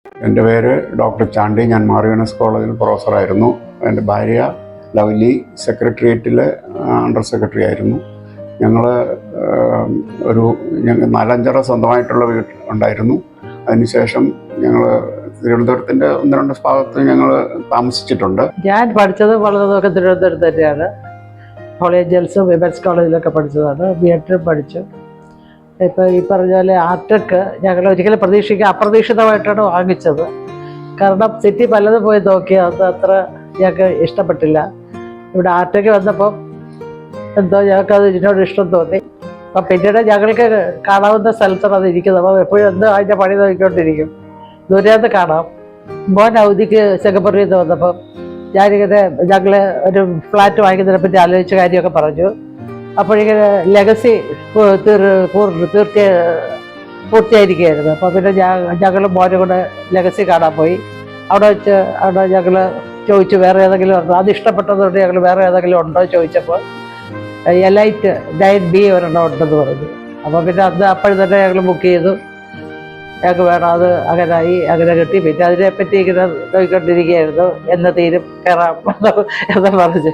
എൻ്റെ പേര് ഡോക്ടർ ചാണ്ടി. ഞാൻ മാറിയണസ് കോളേജിൽ പ്രൊഫസറായിരുന്നു. എൻ്റെ ഭാര്യ ലവ്ലി സെക്രട്ടേറിയറ്റിൽ അണ്ടർ സെക്രട്ടറി ആയിരുന്നു. ഞങ്ങൾ ഒരു നാലഞ്ചറ സ്വന്തമായിട്ടുള്ള വീട്ടിൽ ഉണ്ടായിരുന്നു. അതിനുശേഷം ഞങ്ങൾ തിരുവനന്തപുരത്തിൻ്റെ 1-2 ഭാഗത്ത് ഞങ്ങൾ താമസിച്ചിട്ടുണ്ട്. ഞാൻ പഠിച്ചതും വളർന്നതൊക്കെ തിരുവനന്തപുരത്ത് തന്നെയാണ്. കോളേജൽസും വിമൻസ് കോളേജിലൊക്കെ പഠിച്ചതാണ്. ബി.എഡ് പഠിച്ചു. ഇപ്പോൾ ഈ പറഞ്ഞ പോലെ ആർടെക് ഞങ്ങൾ ഒരിക്കലും അപ്രതീക്ഷിതമായിട്ടാണ് വാങ്ങിച്ചത്. കാരണം സിറ്റി പലതും പോയി നോക്കിയാൽ അത് അത്ര ഞങ്ങൾക്ക് ഇഷ്ടപ്പെട്ടില്ല. ഇവിടെ ആർടെക് വന്നപ്പം എന്തോ ഞങ്ങൾക്കത് ഇതിനോട് ഇഷ്ടം തോന്നി. അപ്പം പിന്നീട് ഞങ്ങൾക്ക് കാണാവുന്ന സ്ഥലത്താണ് അത് ഇരിക്കുന്നത്. അപ്പം എപ്പോഴും എന്തോ അതിൻ്റെ പണി നോക്കിക്കൊണ്ടിരിക്കും. ദൂരേന്ന് കാണാം. മോൻ അവധിക്ക് സിംഗപ്പൂരിൽ നിന്ന് വന്നപ്പം ഞാനിങ്ങനെ ഞങ്ങൾ ഒരു ഫ്ലാറ്റ് വാങ്ങിക്കുന്നതിനെ പറ്റി ആലോചിച്ച കാര്യമൊക്കെ പറഞ്ഞു. അപ്പോഴിങ്ങനെ ലെഗസി പൂർത്തിയായിരിക്കുകയായിരുന്നു. അപ്പോൾ പിന്നെ ഞങ്ങൾ മോനെ കൂടെ ലെഗസി കാണാൻ പോയി. അവിടെ ഞങ്ങൾ ചോദിച്ചു വേറെ ഏതെങ്കിലും ഉണ്ടോ, അത് ഇഷ്ടപ്പെട്ടതുകൊണ്ട് ഞങ്ങൾ വേറെ ഏതെങ്കിലും ഉണ്ടോ ചോദിച്ചപ്പോൾ എലൈറ്റ് 9B ഒരെണ്ണം ഉണ്ടെന്ന് പറഞ്ഞു. അപ്പോൾ പിന്നെ അപ്പോഴും തന്നെ ഞങ്ങൾ ബുക്ക് ചെയ്തു. ഞങ്ങൾക്ക് വേണം, അത് അങ്ങനെ കിട്ടി. പിന്നെ അതിനെപ്പറ്റി ഇങ്ങനെ നോക്കിക്കൊണ്ടിരിക്കുകയായിരുന്നു. എന്ന് തീരും കയറാം എന്ന് പറഞ്ഞു.